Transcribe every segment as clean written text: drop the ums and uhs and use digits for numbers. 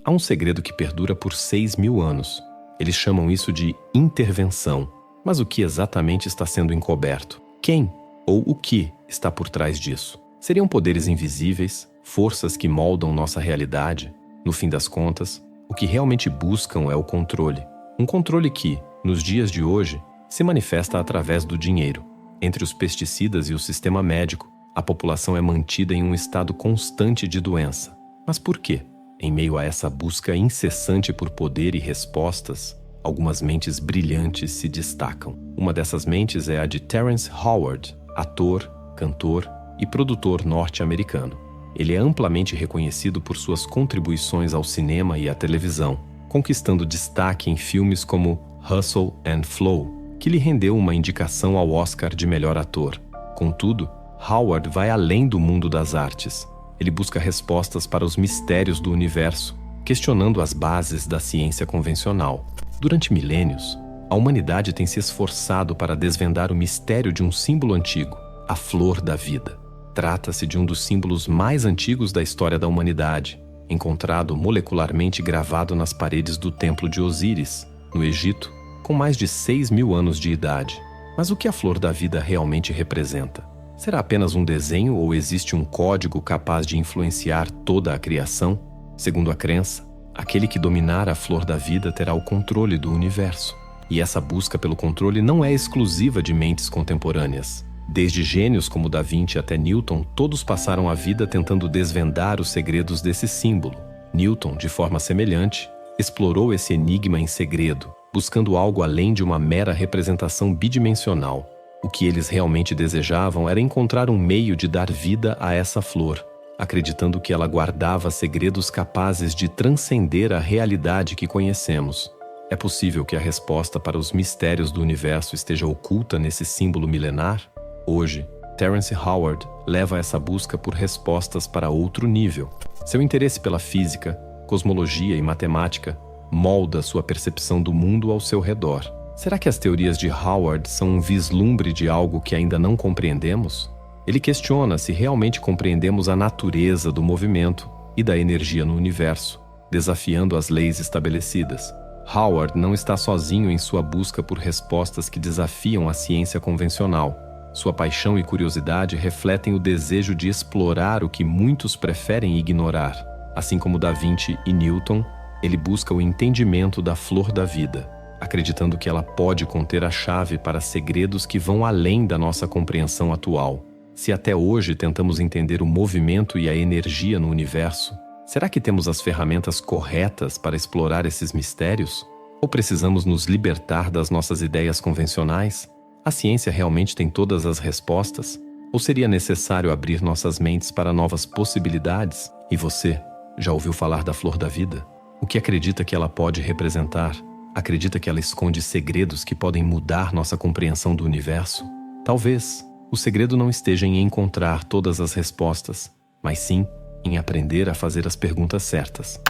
Há um segredo que perdura por 6.000 anos. Eles chamam isso de intervenção. Mas o que exatamente está sendo encoberto? Quem ou o que está por trás disso? Seriam poderes invisíveis, forças que moldam nossa realidade? No fim das contas, o que realmente buscam é o controle. Um controle que, nos dias de hoje, se manifesta através do dinheiro. Entre os pesticidas e o sistema médico, a população é mantida em um estado constante de doença. Mas por quê? Em meio a essa busca incessante por poder e respostas, algumas mentes brilhantes se destacam. Uma dessas mentes é a de Terrence Howard, ator, cantor e produtor norte-americano. Ele é amplamente reconhecido por suas contribuições ao cinema e à televisão, conquistando destaque em filmes como Hustle and Flow, que lhe rendeu uma indicação ao Oscar de melhor ator. Contudo, Howard vai além do mundo das artes. Ele busca respostas para os mistérios do universo, questionando as bases da ciência convencional. Durante milênios, a humanidade tem se esforçado para desvendar o mistério de um símbolo antigo, a flor da vida. Trata-se de um dos símbolos mais antigos da história da humanidade, encontrado molecularmente gravado nas paredes do Templo de Osíris, no Egito, com mais de 6.000 anos de idade. Mas o que a flor da vida realmente representa? Será apenas um desenho ou existe um código capaz de influenciar toda a criação? Segundo a crença, aquele que dominar a flor da vida terá o controle do universo. E essa busca pelo controle não é exclusiva de mentes contemporâneas. Desde gênios como Da Vinci até Newton, todos passaram a vida tentando desvendar os segredos desse símbolo. Newton, de forma semelhante, explorou esse enigma em segredo, buscando algo além de uma mera representação bidimensional. O que eles realmente desejavam era encontrar um meio de dar vida a essa flor, acreditando que ela guardava segredos capazes de transcender a realidade que conhecemos. É possível que a resposta para os mistérios do universo esteja oculta nesse símbolo milenar? Hoje, Terrence Howard leva essa busca por respostas para outro nível. Seu interesse pela física, cosmologia e matemática molda sua percepção do mundo ao seu redor. Será que as teorias de Howard são um vislumbre de algo que ainda não compreendemos? Ele questiona se realmente compreendemos a natureza do movimento e da energia no universo, desafiando as leis estabelecidas. Howard não está sozinho em sua busca por respostas que desafiam a ciência convencional. Sua paixão e curiosidade refletem o desejo de explorar o que muitos preferem ignorar. Assim como Da Vinci e Newton, ele busca o entendimento da flor da vida, acreditando que ela pode conter a chave para segredos que vão além da nossa compreensão atual. Se até hoje tentamos entender o movimento e a energia no universo, será que temos as ferramentas corretas para explorar esses mistérios? Ou precisamos nos libertar das nossas ideias convencionais? A ciência realmente tem todas as respostas? Ou seria necessário abrir nossas mentes para novas possibilidades? E você, já ouviu falar da flor da vida? O que acredita que ela pode representar? Acredita que ela esconde segredos que podem mudar nossa compreensão do universo? Talvez o segredo não esteja em encontrar todas as respostas, mas sim em aprender a fazer as perguntas certas.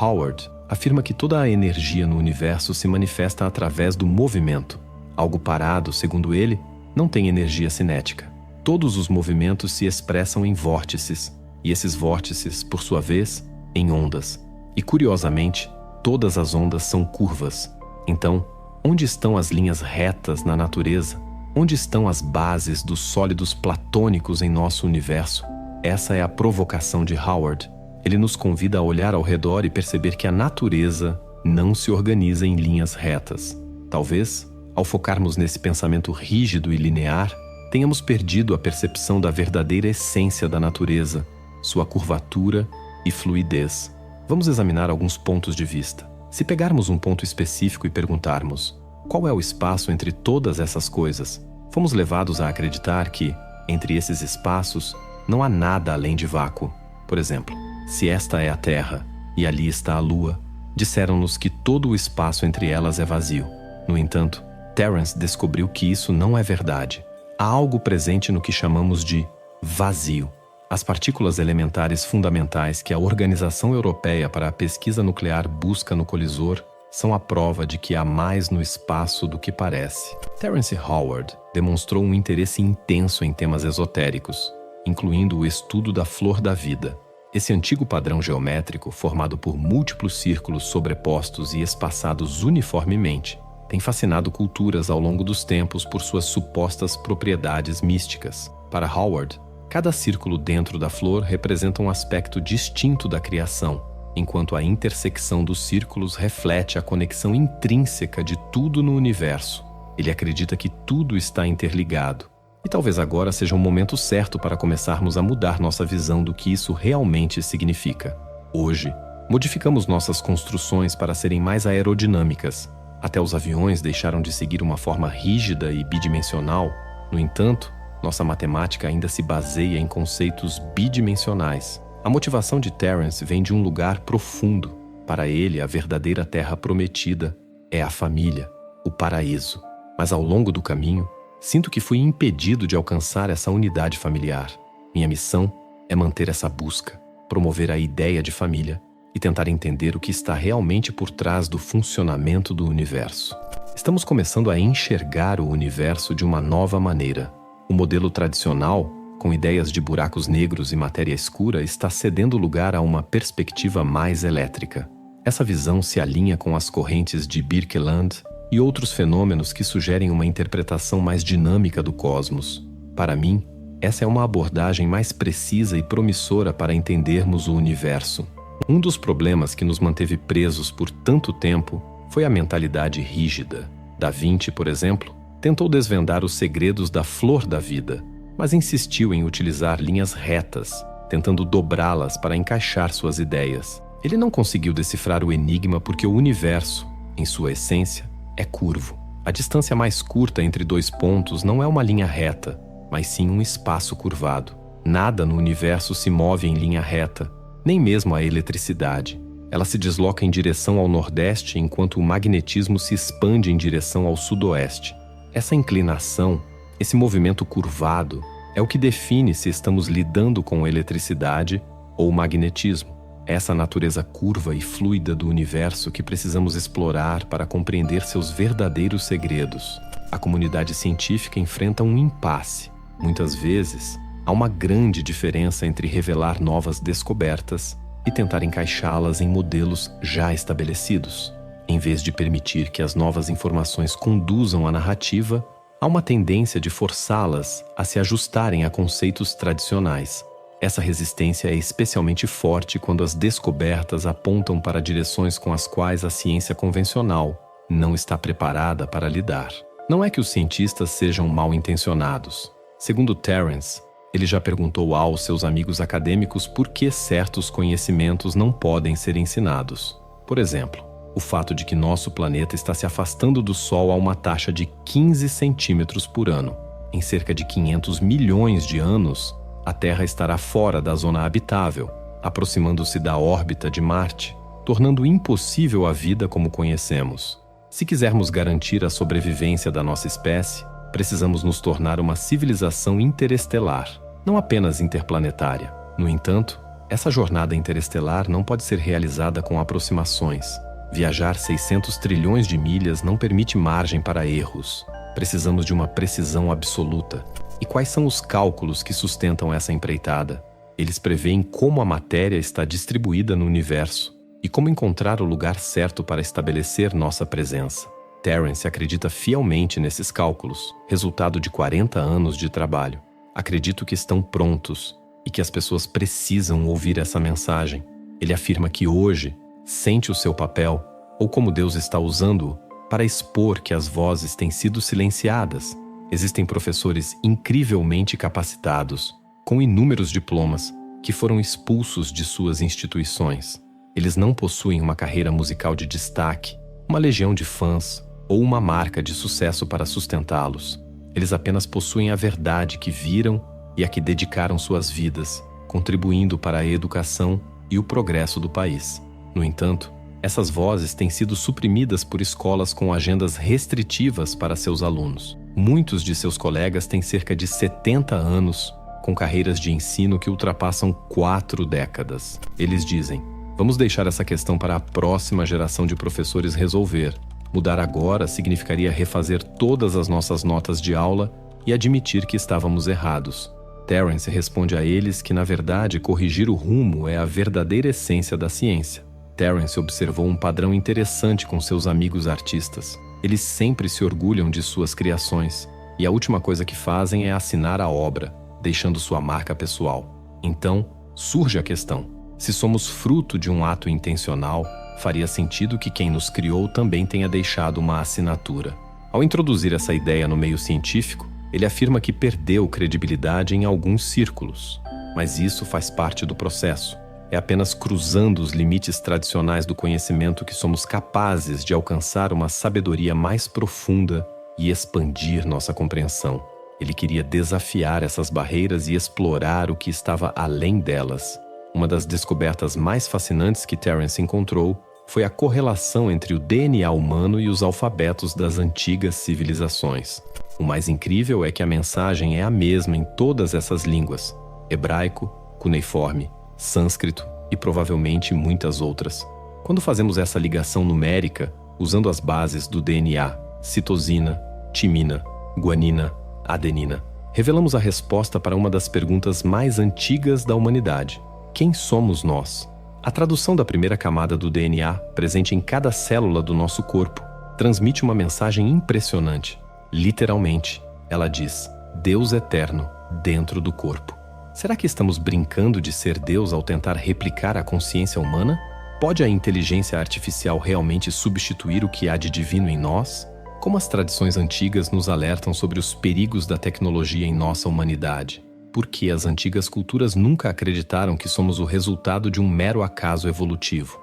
Howard afirma que toda a energia no universo se manifesta através do movimento. Algo parado, segundo ele, não tem energia cinética. Todos os movimentos se expressam em vórtices, e esses vórtices, por sua vez, em ondas. E, curiosamente, todas as ondas são curvas. Então, onde estão as linhas retas na natureza? Onde estão as bases dos sólidos platônicos em nosso universo? Essa é a provocação de Howard. Ele nos convida a olhar ao redor e perceber que a natureza não se organiza em linhas retas. Talvez, ao focarmos nesse pensamento rígido e linear, tenhamos perdido a percepção da verdadeira essência da natureza, sua curvatura e fluidez. Vamos examinar alguns pontos de vista. Se pegarmos um ponto específico e perguntarmos: qual é o espaço entre todas essas coisas? Fomos levados a acreditar que, entre esses espaços, não há nada além de vácuo. Por exemplo, se esta é a Terra e ali está a Lua, disseram-nos que todo o espaço entre elas é vazio. No entanto, Terence descobriu que isso não é verdade. Há algo presente no que chamamos de vazio. As partículas elementares fundamentais que a Organização Europeia para a Pesquisa Nuclear busca no colisor são a prova de que há mais no espaço do que parece. Terence Howard demonstrou um interesse intenso em temas esotéricos. incluindo o estudo da flor da vida. Esse antigo padrão geométrico, formado por múltiplos círculos sobrepostos e espaçados uniformemente, tem fascinado culturas ao longo dos tempos por suas supostas propriedades místicas. Para Howard, cada círculo dentro da flor representa um aspecto distinto da criação, enquanto a intersecção dos círculos reflete a conexão intrínseca de tudo no universo. Ele acredita que tudo está interligado. E talvez agora seja o momento certo para começarmos a mudar nossa visão do que isso realmente significa. Hoje, modificamos nossas construções para serem mais aerodinâmicas. Até os aviões deixaram de seguir uma forma rígida e bidimensional. No entanto, nossa matemática ainda se baseia em conceitos bidimensionais. A motivação de Terence vem de um lugar profundo. Para ele, a verdadeira terra prometida é a família, o paraíso. Mas ao longo do caminho, sinto que fui impedido de alcançar essa unidade familiar. Minha missão é manter essa busca, promover a ideia de família e tentar entender o que está realmente por trás do funcionamento do universo. Estamos começando a enxergar o universo de uma nova maneira. O modelo tradicional, com ideias de buracos negros e matéria escura, está cedendo lugar a uma perspectiva mais elétrica. Essa visão se alinha com as correntes de Birkeland e outros fenômenos que sugerem uma interpretação mais dinâmica do cosmos. Para mim, essa é uma abordagem mais precisa e promissora para entendermos o universo. Um dos problemas que nos manteve presos por tanto tempo foi a mentalidade rígida. Da Vinci, por exemplo, tentou desvendar os segredos da flor da vida, mas insistiu em utilizar linhas retas, tentando dobrá-las para encaixar suas ideias. Ele não conseguiu decifrar o enigma porque o universo, em sua essência, é curvo. A distância mais curta entre dois pontos não é uma linha reta, mas sim um espaço curvado. Nada no universo se move em linha reta, nem mesmo a eletricidade. Ela se desloca em direção ao nordeste enquanto o magnetismo se expande em direção ao sudoeste. Essa inclinação, esse movimento curvado, é o que define se estamos lidando com eletricidade ou magnetismo. Essa natureza curva e fluida do universo que precisamos explorar para compreender seus verdadeiros segredos. A comunidade científica enfrenta um impasse. Muitas vezes, há uma grande diferença entre revelar novas descobertas e tentar encaixá-las em modelos já estabelecidos. Em vez de permitir que as novas informações conduzam a narrativa, há uma tendência de forçá-las a se ajustarem a conceitos tradicionais. Essa resistência é especialmente forte quando as descobertas apontam para direções com as quais a ciência convencional não está preparada para lidar. Não é que os cientistas sejam mal intencionados. Segundo Terence, ele já perguntou aos seus amigos acadêmicos por que certos conhecimentos não podem ser ensinados. Por exemplo, o fato de que nosso planeta está se afastando do Sol a uma taxa de 15 centímetros por ano. Em cerca de 500 milhões de anos, a Terra estará fora da zona habitável, aproximando-se da órbita de Marte, tornando impossível a vida como conhecemos. Se quisermos garantir a sobrevivência da nossa espécie, precisamos nos tornar uma civilização interestelar, não apenas interplanetária. No entanto, essa jornada interestelar não pode ser realizada com aproximações. Viajar 600 trilhões de milhas não permite margem para erros. Precisamos de uma precisão absoluta. E quais são os cálculos que sustentam essa empreitada? Eles preveem como a matéria está distribuída no universo e como encontrar o lugar certo para estabelecer nossa presença. Terence acredita fielmente nesses cálculos, resultado de 40 anos de trabalho. Acredito que estão prontos e que as pessoas precisam ouvir essa mensagem. Ele afirma que hoje sente o seu papel, ou como Deus está usando-o, para expor que as vozes têm sido silenciadas. Existem professores incrivelmente capacitados, com inúmeros diplomas, que foram expulsos de suas instituições. Eles não possuem uma carreira musical de destaque, uma legião de fãs ou uma marca de sucesso para sustentá-los. Eles apenas possuem a verdade que viram e a que dedicaram suas vidas, contribuindo para a educação e o progresso do país. No entanto, essas vozes têm sido suprimidas por escolas com agendas restritivas para seus alunos. Muitos de seus colegas têm cerca de 70 anos, com carreiras de ensino que ultrapassam 4 décadas. Eles dizem: vamos deixar essa questão para a próxima geração de professores resolver. Mudar agora significaria refazer todas as nossas notas de aula e admitir que estávamos errados. Terence responde a eles que, na verdade, corrigir o rumo é a verdadeira essência da ciência. Terence observou um padrão interessante com seus amigos artistas. Eles sempre se orgulham de suas criações, e a última coisa que fazem é assinar a obra, deixando sua marca pessoal. Então, surge a questão: se somos fruto de um ato intencional, faria sentido que quem nos criou também tenha deixado uma assinatura. Ao introduzir essa ideia no meio científico, ele afirma que perdeu credibilidade em alguns círculos. Mas isso faz parte do processo. É apenas cruzando os limites tradicionais do conhecimento que somos capazes de alcançar uma sabedoria mais profunda e expandir nossa compreensão. Ele queria desafiar essas barreiras e explorar o que estava além delas. Uma das descobertas mais fascinantes que Terence encontrou foi a correlação entre o DNA humano e os alfabetos das antigas civilizações. O mais incrível é que a mensagem é a mesma em todas essas línguas: hebraico, cuneiforme, sânscrito e provavelmente muitas outras. Quando fazemos essa ligação numérica, usando as bases do DNA, citosina, timina, guanina, adenina, revelamos a resposta para uma das perguntas mais antigas da humanidade: quem somos nós? A tradução da primeira camada do DNA, presente em cada célula do nosso corpo, transmite uma mensagem impressionante. Literalmente, ela diz: Deus eterno dentro do corpo. Será que estamos brincando de ser Deus ao tentar replicar a consciência humana? Pode a inteligência artificial realmente substituir o que há de divino em nós? Como as tradições antigas nos alertam sobre os perigos da tecnologia em nossa humanidade? Por que as antigas culturas nunca acreditaram que somos o resultado de um mero acaso evolutivo?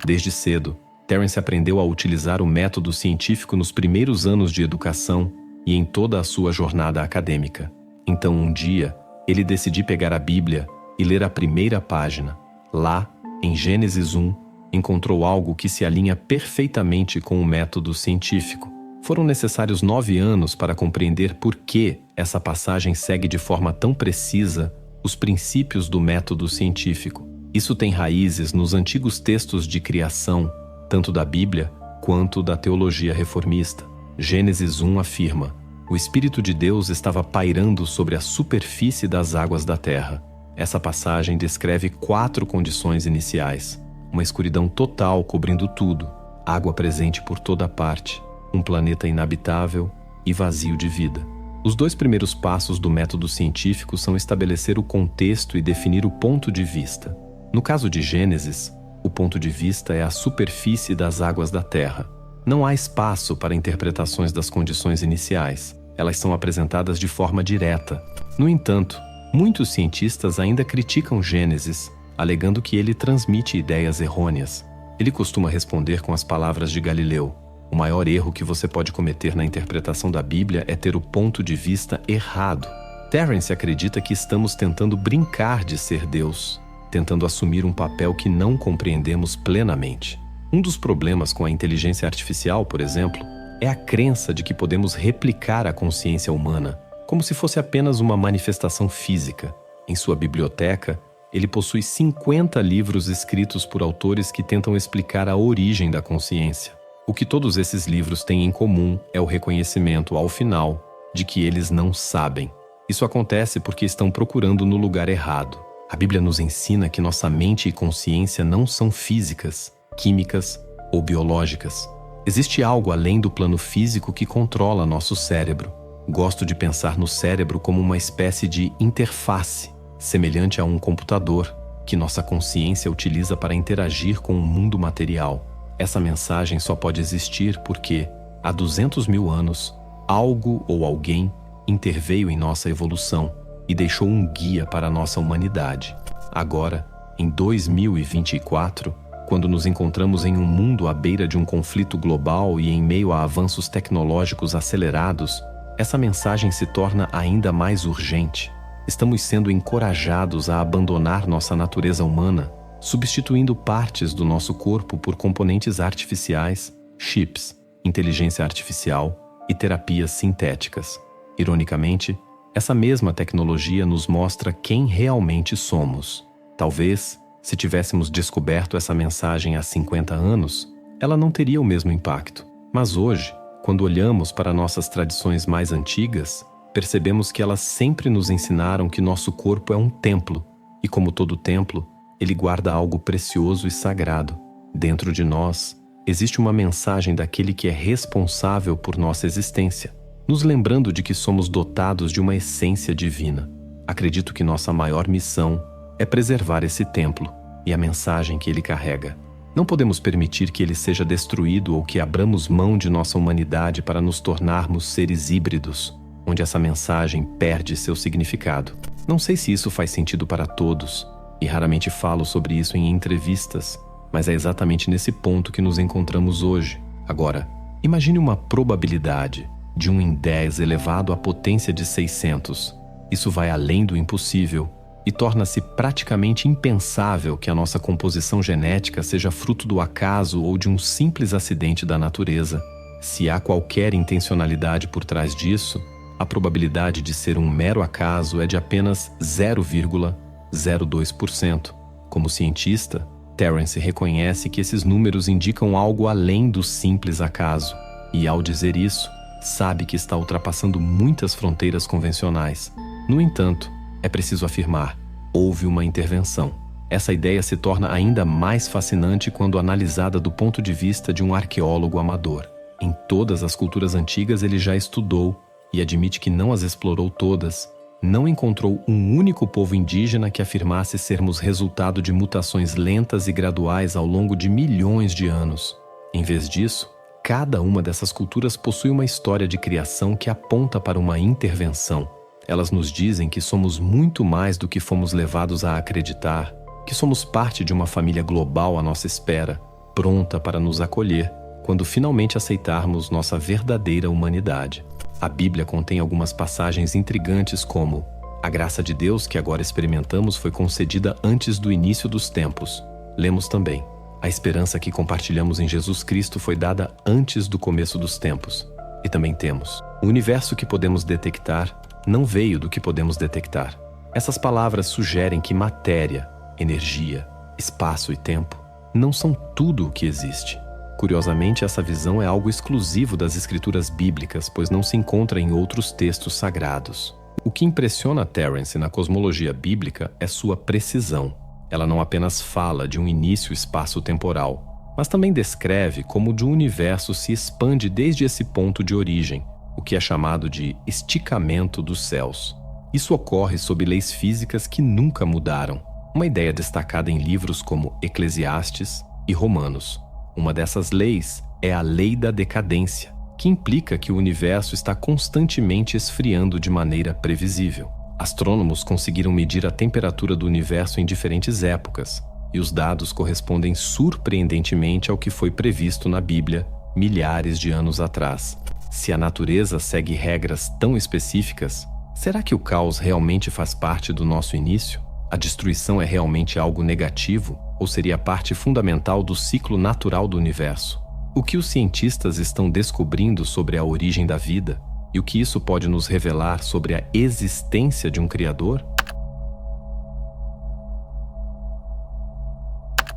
Desde cedo, Terence aprendeu a utilizar o método científico nos primeiros anos de educação e em toda a sua jornada acadêmica. Então, um dia, ele decidiu pegar a Bíblia e ler a primeira página. Lá, em Gênesis 1, encontrou algo que se alinha perfeitamente com o método científico. Foram necessários 9 anos para compreender por que essa passagem segue de forma tão precisa os princípios do método científico. Isso tem raízes nos antigos textos de criação, tanto da Bíblia quanto da teologia reformista. Gênesis 1 afirma: o Espírito de Deus estava pairando sobre a superfície das águas da terra. Essa passagem descreve 4 condições iniciais: uma escuridão total cobrindo tudo, água presente por toda parte, um planeta inabitável e vazio de vida. Os 2 primeiros passos do método científico são estabelecer o contexto e definir o ponto de vista. No caso de Gênesis, o ponto de vista é a superfície das águas da Terra. Não há espaço para interpretações das condições iniciais. Elas são apresentadas de forma direta. No entanto, muitos cientistas ainda criticam Gênesis, alegando que ele transmite ideias errôneas. Ele costuma responder com as palavras de Galileu: o maior erro que você pode cometer na interpretação da Bíblia é ter o ponto de vista errado. Terence acredita que estamos tentando brincar de ser Deus, tentando assumir um papel que não compreendemos plenamente. Um dos problemas com a inteligência artificial, por exemplo, é a crença de que podemos replicar a consciência humana, como se fosse apenas uma manifestação física. Em sua biblioteca, ele possui 50 livros escritos por autores que tentam explicar a origem da consciência. O que todos esses livros têm em comum é o reconhecimento, ao final, de que eles não sabem. Isso acontece porque estão procurando no lugar errado. A Bíblia nos ensina que nossa mente e consciência não são físicas, químicas ou biológicas. Existe algo além do plano físico que controla nosso cérebro. Gosto de pensar no cérebro como uma espécie de interface, semelhante a um computador, que nossa consciência utiliza para interagir com o mundo material. Essa mensagem só pode existir porque, há 200 mil anos, algo ou alguém interveio em nossa evolução e deixou um guia para a nossa humanidade. Agora, em 2024, quando nos encontramos em um mundo à beira de um conflito global e em meio a avanços tecnológicos acelerados, essa mensagem se torna ainda mais urgente. Estamos sendo encorajados a abandonar nossa natureza humana, substituindo partes do nosso corpo por componentes artificiais, chips, inteligência artificial e terapias sintéticas. Ironicamente, essa mesma tecnologia nos mostra quem realmente somos. Talvez, se tivéssemos descoberto essa mensagem há 50 anos, ela não teria o mesmo impacto. Mas hoje, Quando olhamos para nossas tradições mais antigas, percebemos que elas sempre nos ensinaram que nosso corpo é um templo, e como todo templo, ele guarda algo precioso e sagrado. Dentro de nós, existe uma mensagem daquele que é responsável por nossa existência, nos lembrando de que somos dotados de uma essência divina. Acredito que nossa maior missão é preservar esse templo e a mensagem que ele carrega. Não podemos permitir que ele seja destruído ou que abramos mão de nossa humanidade para nos tornarmos seres híbridos, onde essa mensagem perde seu significado. Não sei se isso faz sentido para todos, e raramente falo sobre isso em entrevistas, mas é exatamente nesse ponto que nos encontramos hoje. Agora, imagine uma probabilidade de 1 em 10 elevado à potência de 600. Isso vai além do impossível e torna-se praticamente impensável que a nossa composição genética seja fruto do acaso ou de um simples acidente da natureza. Se há qualquer intencionalidade por trás disso, a probabilidade de ser um mero acaso é de apenas 0,02%. Como cientista, Terence reconhece que esses números indicam algo além do simples acaso, e ao dizer isso, sabe que está ultrapassando muitas fronteiras convencionais. No entanto, é preciso afirmar, houve uma intervenção. Essa ideia se torna ainda mais fascinante quando analisada do ponto de vista de um arqueólogo amador. Em todas as culturas antigas ele já estudou e admite que não as explorou todas. Não encontrou um único povo indígena que afirmasse sermos resultado de mutações lentas e graduais ao longo de milhões de anos. Em vez disso, cada uma dessas culturas possui uma história de criação que aponta para uma intervenção. Elas nos dizem que somos muito mais do que fomos levados a acreditar, que somos parte de uma família global à nossa espera, pronta para nos acolher quando finalmente aceitarmos nossa verdadeira humanidade. A Bíblia contém algumas passagens intrigantes como: a graça de Deus que agora experimentamos foi concedida antes do início dos tempos. Lemos também: a esperança que compartilhamos em Jesus Cristo foi dada antes do começo dos tempos. E também temos: o universo que podemos detectar não veio do que podemos detectar. Essas palavras sugerem que matéria, energia, espaço e tempo não são tudo o que existe. Curiosamente, essa visão é algo exclusivo das escrituras bíblicas, pois não se encontra em outros textos sagrados. O que impressiona Terence na cosmologia bíblica é sua precisão. Ela não apenas fala de um início espaço-temporal, mas também descreve como o universo se expande desde esse ponto de origem, o que é chamado de esticamento dos céus. Isso ocorre sob leis físicas que nunca mudaram, uma ideia destacada em livros como Eclesiastes e Romanos. Uma dessas leis é a lei da decadência, que implica que o universo está constantemente esfriando de maneira previsível. Astrônomos conseguiram medir a temperatura do universo em diferentes épocas, e os dados correspondem surpreendentemente ao que foi previsto na Bíblia milhares de anos atrás. Se a natureza segue regras tão específicas, será que o caos realmente faz parte do nosso início? A destruição é realmente algo negativo ou seria parte fundamental do ciclo natural do universo? O que os cientistas estão descobrindo sobre a origem da vida e o que isso pode nos revelar sobre a existência de um Criador?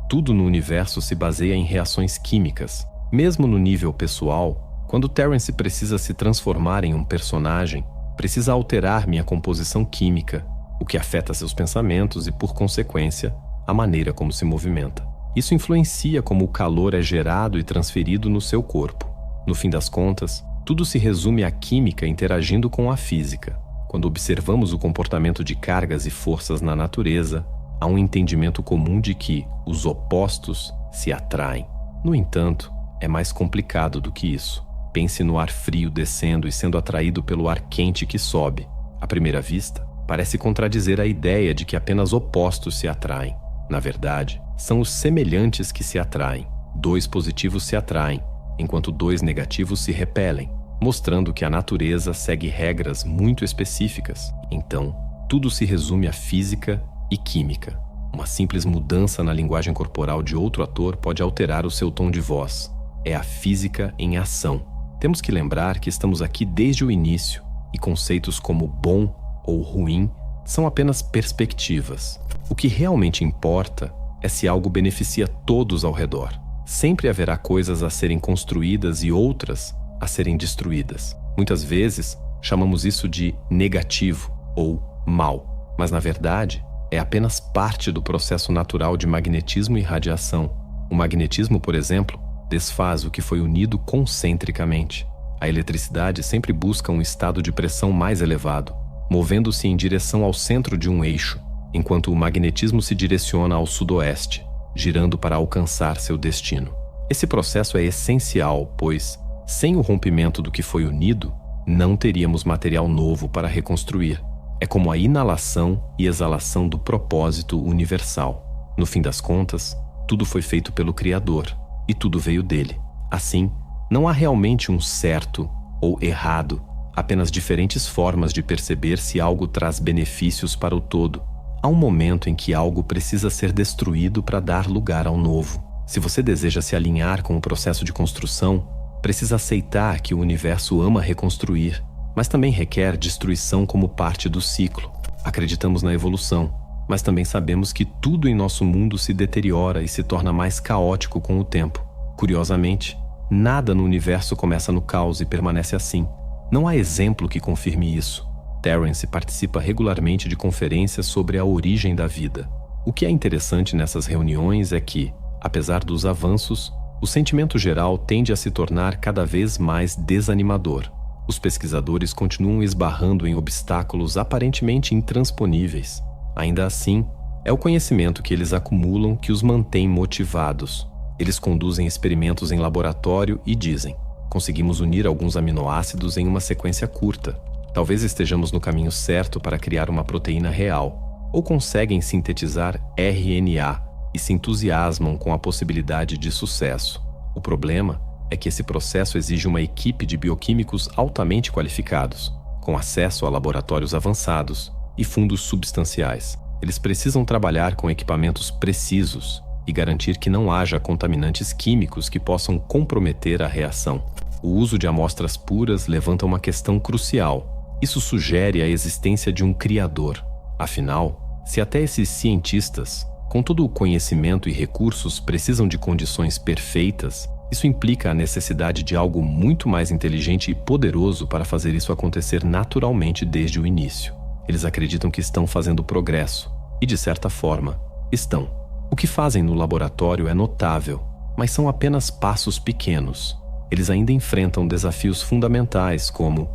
Tudo no universo se baseia em reações químicas. Mesmo no nível pessoal, quando Terence precisa se transformar em um personagem, precisa alterar minha composição química, o que afeta seus pensamentos e, por consequência, a maneira como se movimenta. Isso influencia como o calor é gerado e transferido no seu corpo. No fim das contas, tudo se resume à química interagindo com a física. Quando observamos o comportamento de cargas e forças na natureza, há um entendimento comum de que os opostos se atraem. No entanto, é mais complicado do que isso. Pense no ar frio descendo e sendo atraído pelo ar quente que sobe. À primeira vista, parece contradizer a ideia de que apenas opostos se atraem. Na verdade, são os semelhantes que se atraem. 2 positivos se atraem, enquanto 2 negativos se repelem, mostrando que a natureza segue regras muito específicas. Então, tudo se resume a física e química. Uma simples mudança na linguagem corporal de outro ator pode alterar o seu tom de voz. É a física em ação. Temos que lembrar que estamos aqui desde o início, e conceitos como bom ou ruim são apenas perspectivas. O que realmente importa é se algo beneficia todos ao redor. Sempre haverá coisas a serem construídas e outras a serem destruídas. Muitas vezes, chamamos isso de negativo ou mal, mas na verdade, é apenas parte do processo natural de magnetismo e radiação. O magnetismo, por exemplo, desfaz o que foi unido concentricamente. A eletricidade sempre busca um estado de pressão mais elevado, movendo-se em direção ao centro de um eixo, enquanto o magnetismo se direciona ao sudoeste, girando para alcançar seu destino. Esse processo é essencial, pois, sem o rompimento do que foi unido, não teríamos material novo para reconstruir. É como a inalação e exalação do propósito universal. No fim das contas, tudo foi feito pelo Criador, e tudo veio dele. Assim, não há realmente um certo ou errado, apenas diferentes formas de perceber se algo traz benefícios para o todo. Há um momento em que algo precisa ser destruído para dar lugar ao novo. Se você deseja se alinhar com o processo de construção, precisa aceitar que o universo ama reconstruir, mas também requer destruição como parte do ciclo. Acreditamos na evolução, mas também sabemos que tudo em nosso mundo se deteriora e se torna mais caótico com o tempo. Curiosamente, nada no universo começa no caos e permanece assim. Não há exemplo que confirme isso. Terence participa regularmente de conferências sobre a origem da vida. O que é interessante nessas reuniões é que, apesar dos avanços, o sentimento geral tende a se tornar cada vez mais desanimador. Os pesquisadores continuam esbarrando em obstáculos aparentemente intransponíveis. Ainda assim, é o conhecimento que eles acumulam que os mantém motivados. Eles conduzem experimentos em laboratório e dizem: conseguimos unir alguns aminoácidos em uma sequência curta. Talvez estejamos no caminho certo para criar uma proteína real. Ou conseguem sintetizar RNA e se entusiasmam com a possibilidade de sucesso. O problema é que esse processo exige uma equipe de bioquímicos altamente qualificados, com acesso a laboratórios avançados e fundos substanciais. Eles precisam trabalhar com equipamentos precisos e garantir que não haja contaminantes químicos que possam comprometer a reação. O uso de amostras puras levanta uma questão crucial. Isso sugere a existência de um criador. Afinal, se até esses cientistas, com todo o conhecimento e recursos, precisam de condições perfeitas, isso implica a necessidade de algo muito mais inteligente e poderoso para fazer isso acontecer naturalmente desde o início. Eles acreditam que estão fazendo progresso, e de certa forma, estão. O que fazem no laboratório é notável, mas são apenas passos pequenos. Eles ainda enfrentam desafios fundamentais como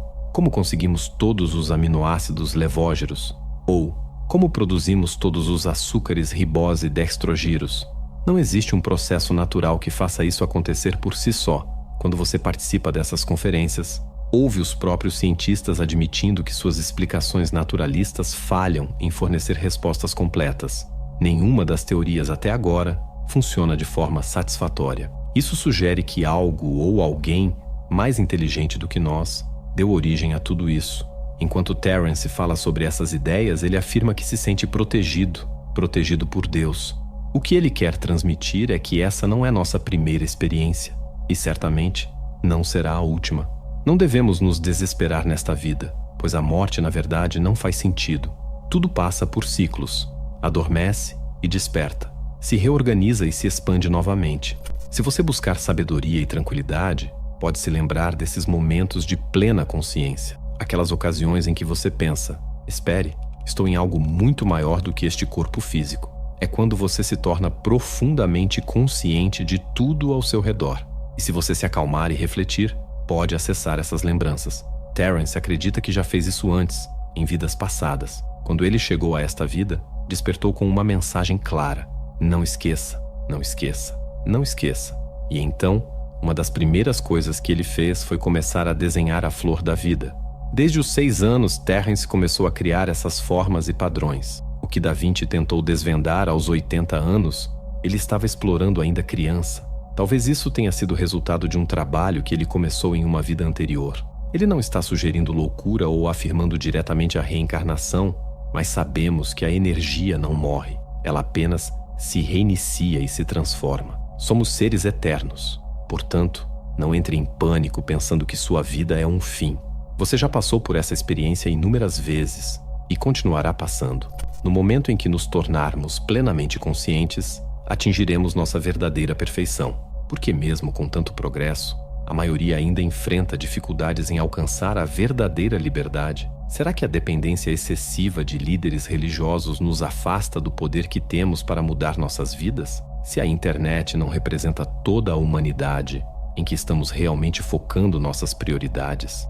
conseguimos todos os aminoácidos levógeros, ou como produzimos todos os açúcares ribose e dextrogiros. Não existe um processo natural que faça isso acontecer por si só. Quando você participa dessas conferências, ouve os próprios cientistas admitindo que suas explicações naturalistas falham em fornecer respostas completas. Nenhuma das teorias até agora funciona de forma satisfatória. Isso sugere que algo ou alguém mais inteligente do que nós deu origem a tudo isso. Enquanto Terence fala sobre essas ideias, ele afirma que se sente protegido por Deus. O que ele quer transmitir é que essa não é nossa primeira experiência, e certamente não será a última. Não devemos nos desesperar nesta vida, pois a morte, na verdade, não faz sentido. Tudo passa por ciclos. Adormece e desperta. Se reorganiza e se expande novamente. Se você buscar sabedoria e tranquilidade, pode se lembrar desses momentos de plena consciência. Aquelas ocasiões em que você pensa: espere, estou em algo muito maior do que este corpo físico. É quando você se torna profundamente consciente de tudo ao seu redor. E se você se acalmar e refletir, pode acessar essas lembranças. Terence acredita que já fez isso antes, em vidas passadas. Quando ele chegou a esta vida, despertou com uma mensagem clara: não esqueça, não esqueça, não esqueça. E então, uma das primeiras coisas que ele fez foi começar a desenhar a flor da vida. Desde os 6 anos, Terence começou a criar essas formas e padrões. O que Da Vinci tentou desvendar aos 80 anos, ele estava explorando ainda criança. Talvez isso tenha sido resultado de um trabalho que ele começou em uma vida anterior. Ele não está sugerindo loucura ou afirmando diretamente a reencarnação, mas sabemos que a energia não morre. Ela apenas se reinicia e se transforma. Somos seres eternos. Portanto, não entre em pânico pensando que sua vida é um fim. Você já passou por essa experiência inúmeras vezes e continuará passando. No momento em que nos tornarmos plenamente conscientes, atingiremos nossa verdadeira perfeição. Porque mesmo com tanto progresso, A maioria ainda enfrenta dificuldades em alcançar a verdadeira liberdade. Será que a dependência excessiva de líderes religiosos nos afasta do poder que temos para mudar nossas vidas? Se a internet não representa toda a humanidade, em que estamos realmente focando nossas prioridades?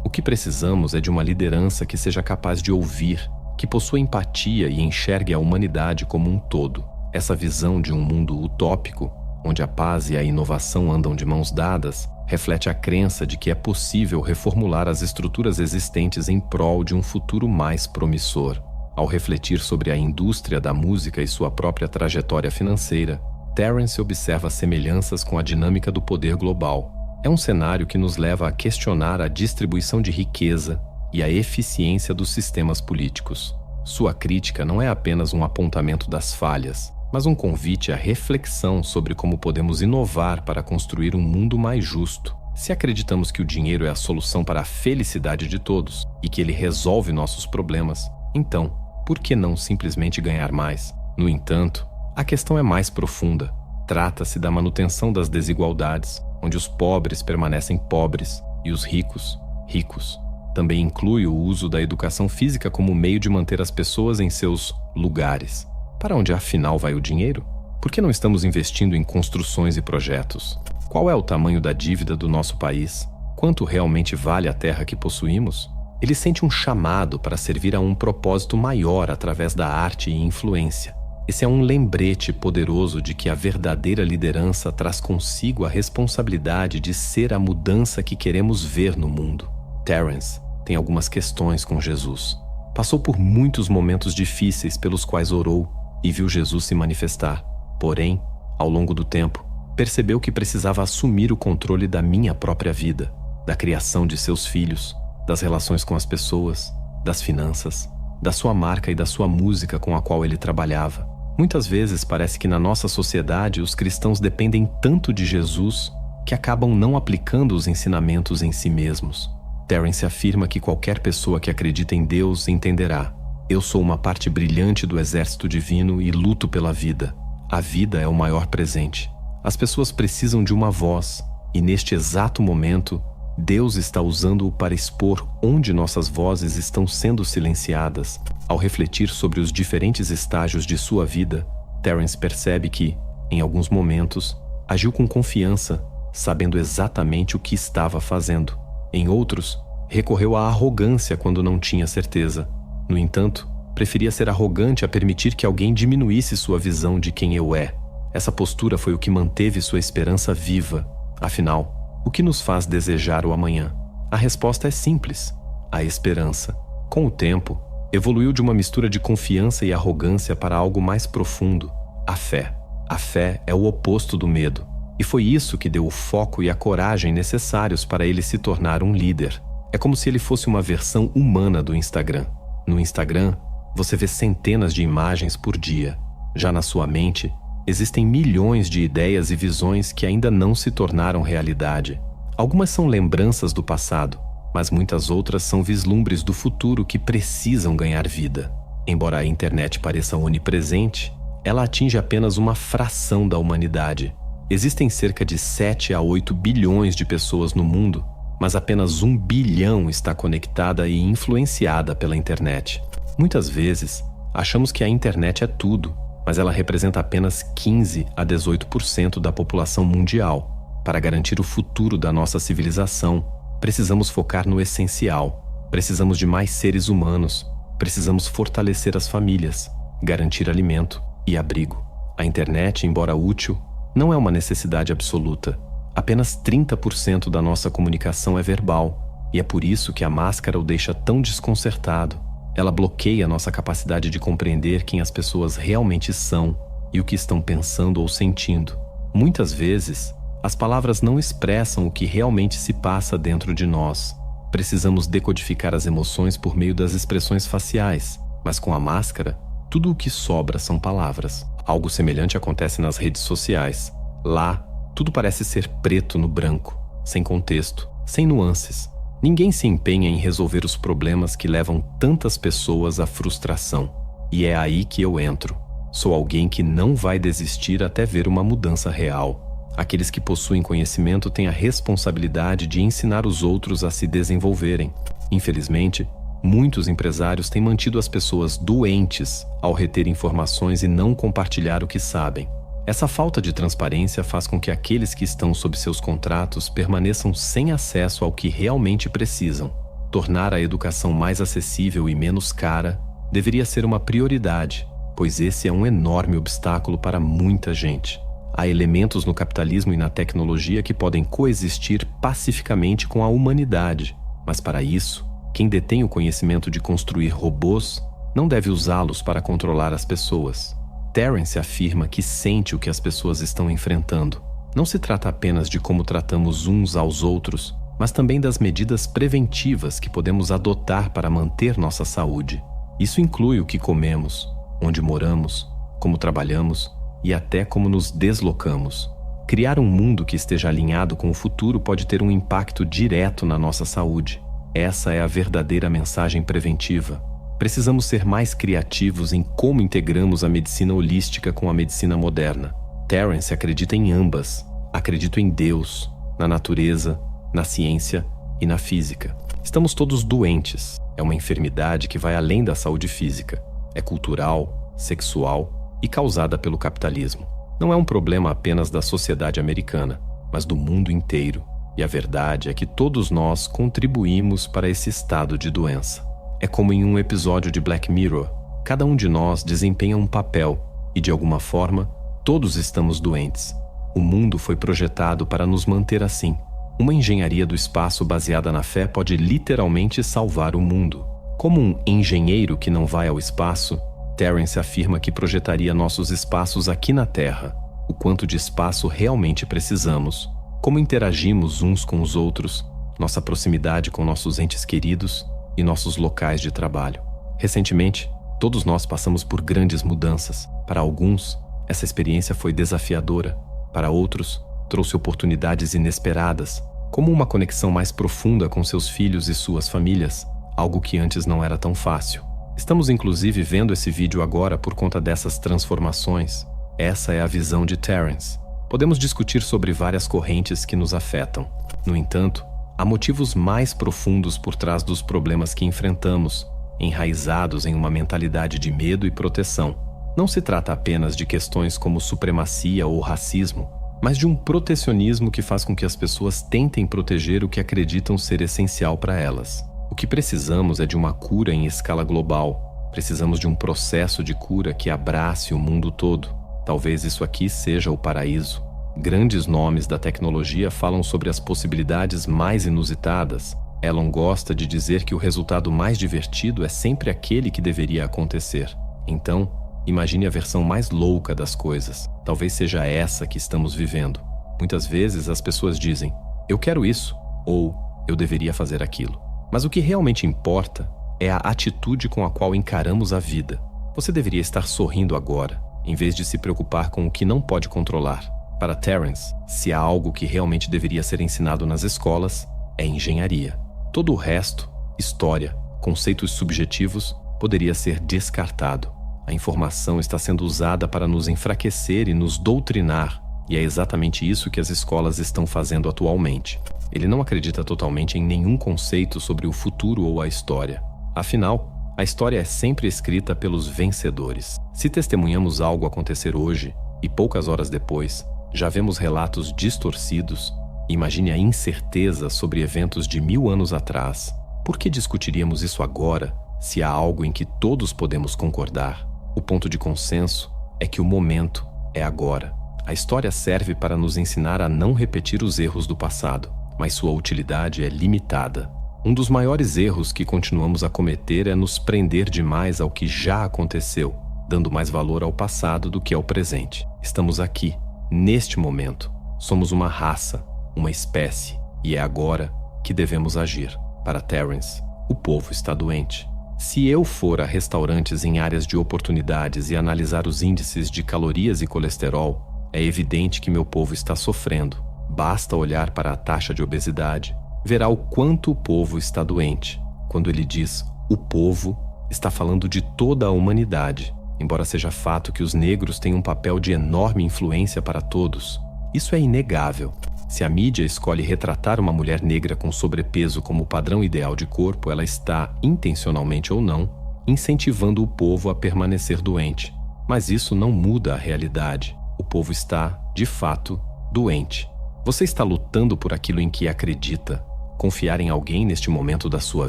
O que precisamos é de uma liderança que seja capaz de ouvir, que possua empatia e enxergue a humanidade como um todo. Essa visão de um mundo utópico, onde a paz e a inovação andam de mãos dadas, reflete a crença de que é possível reformular as estruturas existentes em prol de um futuro mais promissor. Ao refletir sobre a indústria da música e sua própria trajetória financeira, Terence observa semelhanças com a dinâmica do poder global. É um cenário que nos leva a questionar a distribuição de riqueza e a eficiência dos sistemas políticos. Sua crítica não é apenas um apontamento das falhas, mas um convite à reflexão sobre como podemos inovar para construir um mundo mais justo. Se acreditamos que o dinheiro é a solução para a felicidade de todos e que ele resolve nossos problemas, então, por que não simplesmente ganhar mais? No entanto, a questão é mais profunda. Trata-se da manutenção das desigualdades, onde os pobres permanecem pobres e os ricos, ricos. Também inclui o uso da educação física como meio de manter as pessoas em seus lugares. Para onde afinal vai o dinheiro? Por que não estamos investindo em construções e projetos? Qual é o tamanho da dívida do nosso país? Quanto realmente vale a terra que possuímos? Ele sente um chamado para servir a um propósito maior através da arte e influência. Esse é um lembrete poderoso de que a verdadeira liderança traz consigo a responsabilidade de ser a mudança que queremos ver no mundo. Terence tem algumas questões com Jesus. Passou por muitos momentos difíceis pelos quais orou e viu Jesus se manifestar. Porém, ao longo do tempo, percebeu que precisava assumir o controle da minha própria vida, da criação de seus filhos, das relações com as pessoas, das finanças, da sua marca e da sua música com a qual ele trabalhava. Muitas vezes parece que na nossa sociedade os cristãos dependem tanto de Jesus que acabam não aplicando os ensinamentos em si mesmos. Terence afirma que qualquer pessoa que acredita em Deus entenderá: eu sou uma parte brilhante do exército divino e luto pela vida. A vida é o maior presente. As pessoas precisam de uma voz, e neste exato momento, Deus está usando-o para expor onde nossas vozes estão sendo silenciadas. Ao refletir sobre os diferentes estágios de sua vida, Terence percebe que, em alguns momentos, agiu com confiança, sabendo exatamente o que estava fazendo. Em outros, recorreu à arrogância quando não tinha certeza. No entanto, preferia ser arrogante a permitir que alguém diminuísse sua visão de quem eu é. Essa postura foi o que manteve sua esperança viva. Afinal, o que nos faz desejar o amanhã? A resposta é simples: a esperança. Com o tempo, evoluiu de uma mistura de confiança e arrogância para algo mais profundo: a fé. A fé é o oposto do medo, e foi isso que deu o foco e a coragem necessários para ele se tornar um líder. É como se ele fosse uma versão humana do Instagram. No Instagram, você vê centenas de imagens por dia. Já na sua mente, existem milhões de ideias e visões que ainda não se tornaram realidade. Algumas são lembranças do passado, mas muitas outras são vislumbres do futuro que precisam ganhar vida. Embora a internet pareça onipresente, ela atinge apenas uma fração da humanidade. Existem cerca de 7 a 8 bilhões de pessoas no mundo, mas apenas 1 bilhão está conectada e influenciada pela internet. Muitas vezes, achamos que a internet é tudo, mas ela representa apenas 15 a 18% da população mundial. Para garantir o futuro da nossa civilização, precisamos focar no essencial. Precisamos de mais seres humanos. Precisamos fortalecer as famílias, garantir alimento e abrigo. A internet, embora útil, não é uma necessidade absoluta. Apenas 30% da nossa comunicação é verbal, e é por isso que a máscara o deixa tão desconcertado. Ela bloqueia nossa capacidade de compreender quem as pessoas realmente são e o que estão pensando ou sentindo. Muitas vezes, as palavras não expressam o que realmente se passa dentro de nós. Precisamos decodificar as emoções por meio das expressões faciais, mas com a máscara, tudo o que sobra são palavras. Algo semelhante acontece nas redes sociais. Lá, tudo parece ser preto no branco, sem contexto, sem nuances. Ninguém se empenha em resolver os problemas que levam tantas pessoas à frustração. E é aí que eu entro. Sou alguém que não vai desistir até ver uma mudança real. Aqueles que possuem conhecimento têm a responsabilidade de ensinar os outros a se desenvolverem. Infelizmente, muitos empresários têm mantido as pessoas doentes ao reter informações e não compartilhar o que sabem. Essa falta de transparência faz com que aqueles que estão sob seus contratos permaneçam sem acesso ao que realmente precisam. Tornar a educação mais acessível e menos cara deveria ser uma prioridade, pois esse é um enorme obstáculo para muita gente. Há elementos no capitalismo e na tecnologia que podem coexistir pacificamente com a humanidade, mas para isso, quem detém o conhecimento de construir robôs não deve usá-los para controlar as pessoas. Terence afirma que sente o que as pessoas estão enfrentando. Não se trata apenas de como tratamos uns aos outros, mas também das medidas preventivas que podemos adotar para manter nossa saúde. Isso inclui o que comemos, onde moramos, como trabalhamos e até como nos deslocamos. Criar um mundo que esteja alinhado com o futuro pode ter um impacto direto na nossa saúde. Essa é a verdadeira mensagem preventiva. Precisamos ser mais criativos em como integramos a medicina holística com a medicina moderna. Terence acredita em ambas. Acredito em Deus, na natureza, na ciência e na física. Estamos todos doentes. É uma enfermidade que vai além da saúde física. É cultural, sexual e causada pelo capitalismo. Não é um problema apenas da sociedade americana, mas do mundo inteiro. E a verdade é que todos nós contribuímos para esse estado de doença. É como em um episódio de Black Mirror. Cada um de nós desempenha um papel e, de alguma forma, todos estamos doentes. O mundo foi projetado para nos manter assim. Uma engenharia do espaço baseada na fé pode literalmente salvar o mundo. Como um engenheiro que não vai ao espaço, Terence afirma que projetaria nossos espaços aqui na Terra, o quanto de espaço realmente precisamos, como interagimos uns com os outros, nossa proximidade com nossos entes queridos e nossos locais de trabalho. Recentemente, todos nós passamos por grandes mudanças. Para alguns, essa experiência foi desafiadora. Para outros, trouxe oportunidades inesperadas, como uma conexão mais profunda com seus filhos e suas famílias, algo que antes não era tão fácil. Estamos inclusive vendo esse vídeo agora por conta dessas transformações. Essa é a visão de Terence. Podemos discutir sobre várias correntes que nos afetam. No entanto, há motivos mais profundos por trás dos problemas que enfrentamos, enraizados em uma mentalidade de medo e proteção. Não se trata apenas de questões como supremacia ou racismo, mas de um protecionismo que faz com que as pessoas tentem proteger o que acreditam ser essencial para elas. O que precisamos é de uma cura em escala global. Precisamos de um processo de cura que abrace o mundo todo. Talvez isso aqui seja o paraíso. Grandes nomes da tecnologia falam sobre as possibilidades mais inusitadas. Elon gosta de dizer que o resultado mais divertido é sempre aquele que deveria acontecer. Então, imagine a versão mais louca das coisas. Talvez seja essa que estamos vivendo. Muitas vezes as pessoas dizem, eu quero isso, ou eu deveria fazer aquilo. Mas o que realmente importa é a atitude com a qual encaramos a vida. Você deveria estar sorrindo agora, em vez de se preocupar com o que não pode controlar. Para Terence, se há algo que realmente deveria ser ensinado nas escolas, é engenharia. Todo o resto, história, conceitos subjetivos, poderia ser descartado. A informação está sendo usada para nos enfraquecer e nos doutrinar, e é exatamente isso que as escolas estão fazendo atualmente. Ele não acredita totalmente em nenhum conceito sobre o futuro ou a história. Afinal, a história é sempre escrita pelos vencedores. Se testemunhamos algo acontecer hoje, e poucas horas depois, já vemos relatos distorcidos, imagine a incerteza sobre eventos de 1000 anos atrás. Por que discutiríamos isso agora, se há algo em que todos podemos concordar? O ponto de consenso é que o momento é agora. A história serve para nos ensinar a não repetir os erros do passado, mas sua utilidade é limitada. Um dos maiores erros que continuamos a cometer é nos prender demais ao que já aconteceu, dando mais valor ao passado do que ao presente. Estamos aqui, neste momento. Somos uma raça, uma espécie, e é agora que devemos agir. Para Terence, o povo está doente. Se eu for a restaurantes em áreas de oportunidades e analisar os índices de calorias e colesterol, é evidente que meu povo está sofrendo. Basta olhar para a taxa de obesidade, verá o quanto o povo está doente. Quando ele diz o povo, está falando de toda a humanidade. embora seja fato que os negros têm um papel de enorme influência para todos. Isso é inegável. Se a mídia escolhe retratar uma mulher negra com sobrepeso como padrão ideal de corpo, ela está, intencionalmente ou não, incentivando o povo a permanecer doente. Mas isso não muda a realidade. O povo está, de fato, doente. Você está lutando por aquilo em que acredita. Confiar em alguém neste momento da sua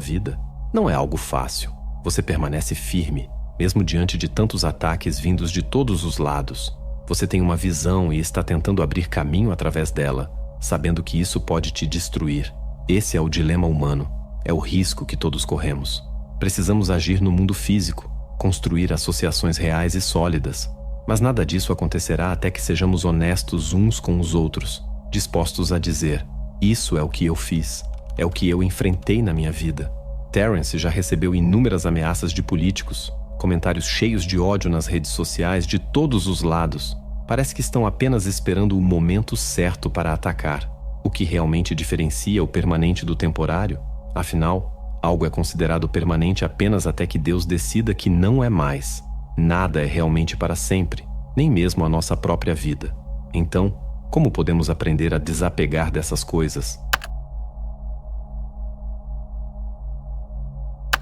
vida não é algo fácil. Você permanece firme, mesmo diante de tantos ataques vindos de todos os lados. Você tem uma visão e está tentando abrir caminho através dela, sabendo que isso pode te destruir. Esse é o dilema humano. É o risco que todos corremos. Precisamos agir no mundo físico, construir associações reais e sólidas. Mas nada disso acontecerá até que sejamos honestos uns com os outros, dispostos a dizer: isso é o que eu fiz, é o que eu enfrentei na minha vida. Terence já recebeu inúmeras ameaças de políticos, comentários cheios de ódio nas redes sociais de todos os lados. Parece que estão apenas esperando o momento certo para atacar. O que realmente diferencia o permanente do temporário? Afinal, algo é considerado permanente apenas até que Deus decida que não é mais. Nada é realmente para sempre, nem mesmo a nossa própria vida. Então, como podemos aprender a desapegar dessas coisas?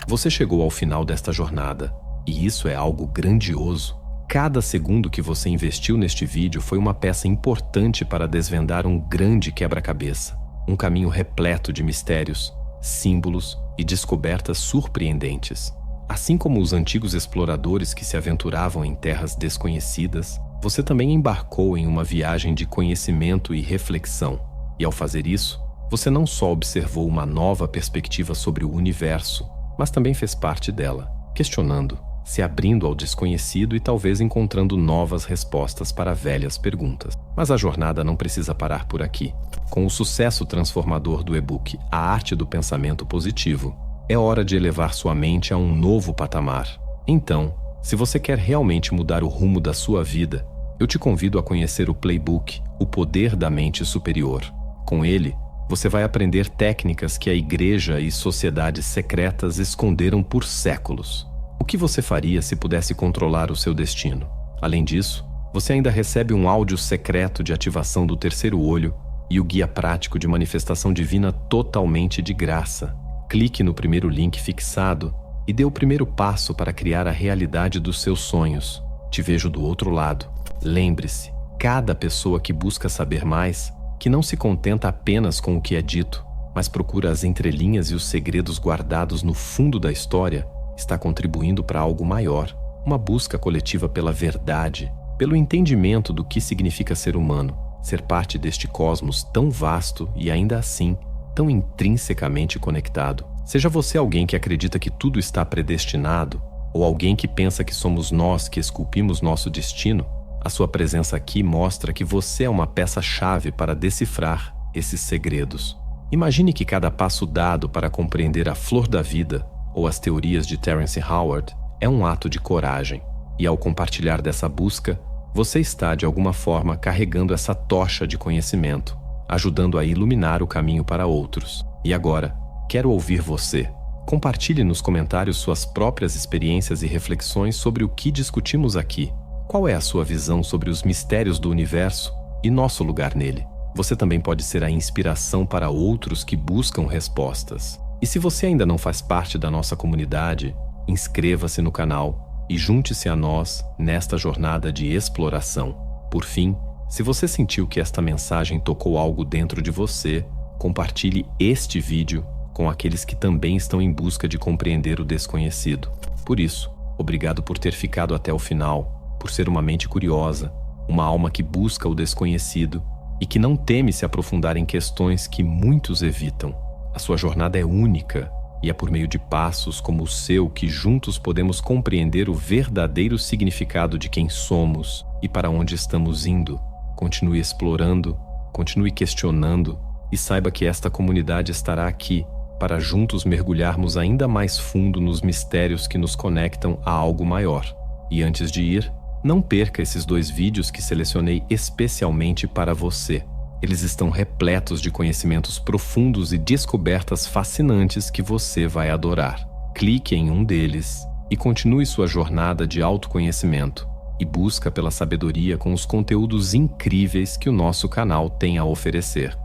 Você chegou ao final desta jornada, e isso é algo grandioso. Cada segundo que você investiu neste vídeo foi uma peça importante para desvendar um grande quebra-cabeça, um caminho repleto de mistérios, símbolos e descobertas surpreendentes. Assim como os antigos exploradores que se aventuravam em terras desconhecidas, você também embarcou em uma viagem de conhecimento e reflexão. E ao fazer isso, você não só observou uma nova perspectiva sobre o universo, mas também fez parte dela, questionando, se abrindo ao desconhecido e talvez encontrando novas respostas para velhas perguntas. Mas a jornada não precisa parar por aqui. Com o sucesso transformador do e-book A Arte do Pensamento Positivo, é hora de elevar sua mente a um novo patamar. Então, se você quer realmente mudar o rumo da sua vida, eu te convido a conhecer o Playbook, O Poder da Mente Superior. Com ele, você vai aprender técnicas que a igreja e sociedades secretas esconderam por séculos. O que você faria se pudesse controlar o seu destino? Além disso, você ainda recebe um áudio secreto de ativação do terceiro olho e o guia prático de manifestação divina totalmente de graça. Clique no primeiro link fixado e dê o primeiro passo para criar a realidade dos seus sonhos. Te vejo do outro lado. Lembre-se, cada pessoa que busca saber mais, que não se contenta apenas com o que é dito, mas procura as entrelinhas e os segredos guardados no fundo da história, está contribuindo para algo maior, uma busca coletiva pela verdade, pelo entendimento do que significa ser humano, ser parte deste cosmos tão vasto e ainda assim tão intrinsecamente conectado. Seja você alguém que acredita que tudo está predestinado, ou alguém que pensa que somos nós que esculpimos nosso destino, a sua presença aqui mostra que você é uma peça-chave para decifrar esses segredos. Imagine que cada passo dado para compreender a flor da vida ou as teorias de Terence Howard é um ato de coragem. E ao compartilhar dessa busca, você está, de alguma forma, carregando essa tocha de conhecimento, ajudando a iluminar o caminho para outros. E agora, quero ouvir você. Compartilhe nos comentários suas próprias experiências e reflexões sobre o que discutimos aqui. Qual é a sua visão sobre os mistérios do universo e nosso lugar nele? Você também pode ser a inspiração para outros que buscam respostas. E se você ainda não faz parte da nossa comunidade, inscreva-se no canal e junte-se a nós nesta jornada de exploração. Por fim, se você sentiu que esta mensagem tocou algo dentro de você, compartilhe este vídeo com aqueles que também estão em busca de compreender o desconhecido. Por isso, obrigado por ter ficado até o final, por ser uma mente curiosa, uma alma que busca o desconhecido e que não teme se aprofundar em questões que muitos evitam. A sua jornada é única e é por meio de passos como o seu que juntos podemos compreender o verdadeiro significado de quem somos e para onde estamos indo. Continue explorando, continue questionando e saiba que esta comunidade estará aqui para juntos mergulharmos ainda mais fundo nos mistérios que nos conectam a algo maior. E antes de ir, não perca esses 2 vídeos que selecionei especialmente para você. Eles estão repletos de conhecimentos profundos e descobertas fascinantes que você vai adorar. Clique em um deles e continue sua jornada de autoconhecimento e busca pela sabedoria com os conteúdos incríveis que o nosso canal tem a oferecer.